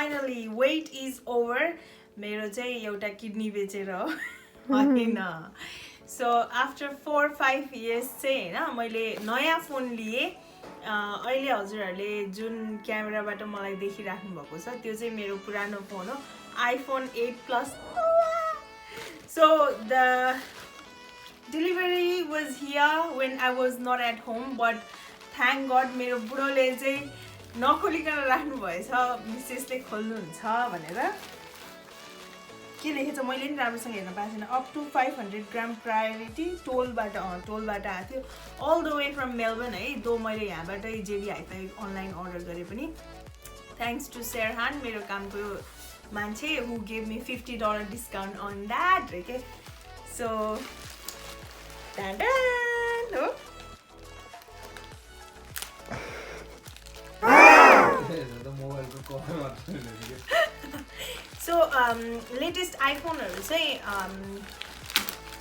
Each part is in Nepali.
finally wait is over. मेरो चाहिँ एउटा किडनी बेचेर हो हैन. So after 4-5 years चाहिँ हैन मैले नयाँ फोन लिए. अहिले हजुरहरुले जुन क्यामेराबाट मलाई देखिराख्नु भएको छ त्यो चाहिँ मेरो पुरानो फोन हो, iPhone 8 Plus. So the delivery was here when I was not at home, but thank God मेरो बुढोले चाहिँ नखोलिकन राख्नु भएछ, मिसेसले खोल्नुहुन्छ भनेर. के लेखेछ मैले नि राम्रोसँग हेर्न पाएको छैन. Up to 500 ग्राम प्रायोरिटी टोलबाट आएको थियो, all the way from Melbourne है. दो मैले यहाँबाट जेबी हाइफाई अनलाइन अर्डर गरे पनि thanks to Serhan, मेरो कामको मान्छे, who gave me $50 discount on that. Okay, so dan हो. So latest iPhoneहरु चाहिँ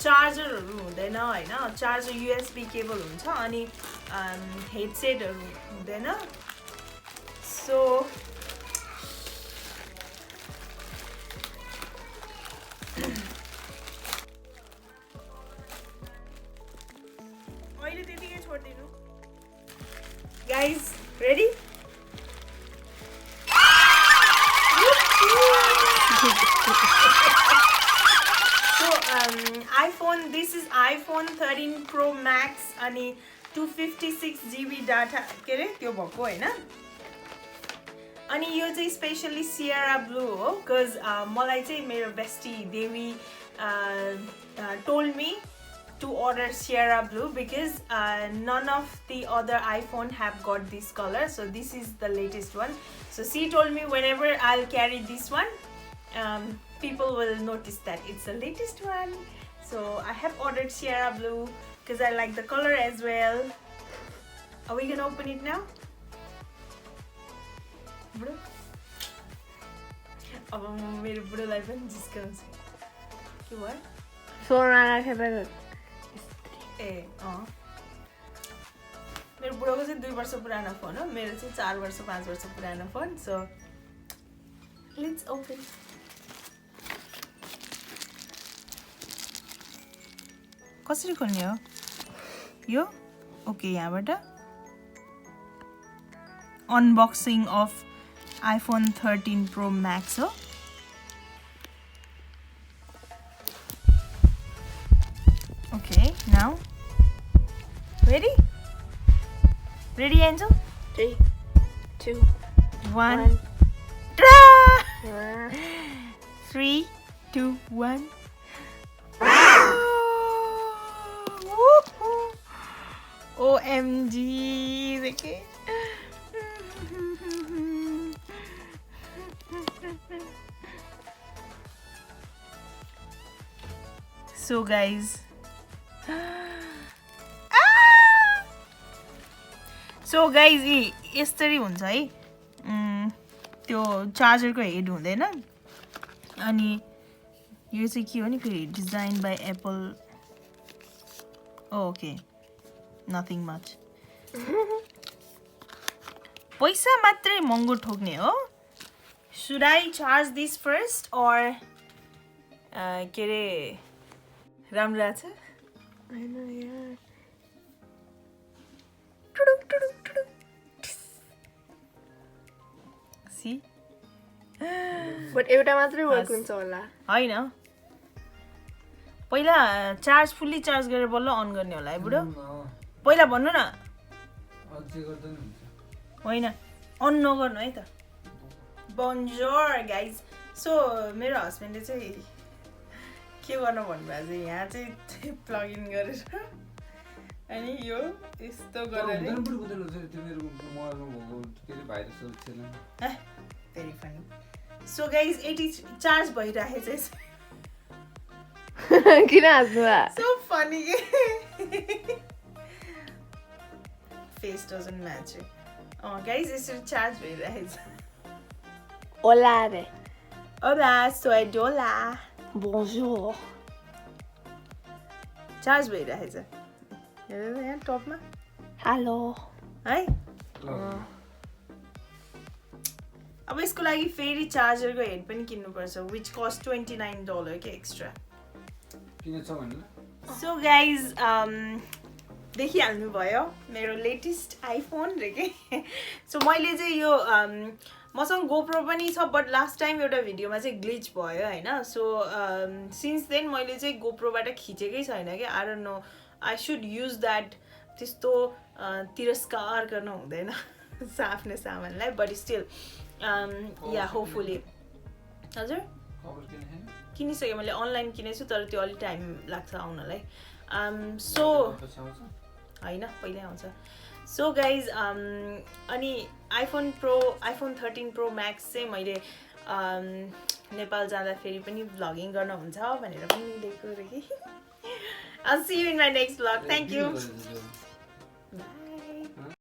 चार्जरहरु हुँदैन हैन, चार्जर USB केबल हुन्छ अनि हेडसेटहरु हुँदैन. So अहिले त्यतिकै छोड्दिनु. Guys, ready? So iPhone, this is iPhone 13 Pro Max अनि 256GB डाटा के रे त्यो भएको हैन. अनि यो चाहिँ स्पेशली Sierra Blue हो, cuz मलाई चाहिँ मेरो bestie Devi told me to order Sierra Blue because none of the other iPhone have got this color, so this is the latest one. So she told me whenever I'll carry this one, people will notice that it's the latest one. So I have ordered Sierra Blue because I like the color as well. Are we gonna open it now? Bro? अब मेरो बुढोलाई पनि जिस्काउँछ. के भयो? फोनमा राखेर ए मेरो बुढोको चाहिँ 2 वर्ष पुरानो फोन हो, मेरो चाहिँ 4 वर्ष 5 वर्ष पुरानो फोन. So let's open. कसरी खोल्ने हो यो? ओके, यहाँबाट unboxing of iPhone 13 Pro Max हो. Okay, now ready? Ready, Angel? 3, 2, 1. 1. 3, 2, 1. OMG! Okay. So guys, यसरी हुन्छ है. त्यो चार्जरको हेड हुँदैन अनि यो चाहिँ के हो नि फेरि design by Apple. Okay, nothing much. पैसा मात्रै महँगो ठोक्ने हो. Should I charge this first or के रे राम्रो आछ? हैन यार. See? बट एउटा मात्रै वर्क हुन्छ होला. हैन, पहिला चार्ज फुल्ली चार्ज गरेर बल्ल अन गर्ने होला है बुढो. पहिला भन्नु न. होइन, अन नगर्नु है त. Bonjour guys. So मेरो हस्बेन्डले चाहिँ के गर्न भन्नुभएको छ, यहाँ चाहिँ प्लग इन गरेर अनि यो यस्तो गरेर very funny. So guys 80 charge भइरहेछ. किन हाँस्नु भा? सो फनी के फेस डजन्ट म्याच. गाइज यसरी चार्ज भइरहेछ. Hola रे. Hola, soy Dola. Bonjour. Charge भइरहेछ. हेर यहाँ टपमा. हेलो. है? अब यसको लागि फेरि चार्जरको हेड पनि किन्नुपर्छ विच कस्ट $29 के एक्स्ट्रा सो गाइज देखिहाल्नु भयो मेरो लेटेस्ट आइफोन रे के सो मैले चाहिँ यो मसँग गोप्रो पनि छ बट लास्ट टाइम एउटा भिडियोमा चाहिँ ग्लिच भयो होइन सो सिन्स देन मैले चाहिँ गोप्रोबाट खिचेकै छैन कि I don't know I should use that त्यस्तो तिरस्कार गर्न हुँदैन आफ्नो सामानलाई बट स्टिल या होपफुली हजुर किनिसकेँ मैले अनलाइन किनेको छु तर त्यो अलिक टाइम लाग्छ आउनलाई सो होइन पहिल्यै आउँछ सो गाइज अनि आइफोन 13 प्रो म्याक्स चाहिँ मैले नेपाल जाँदाखेरि पनि भ्लगिङ गर्न हुन्छ भनेर पनि लिएको रे कि I'll see you in my next vlog. Thank you.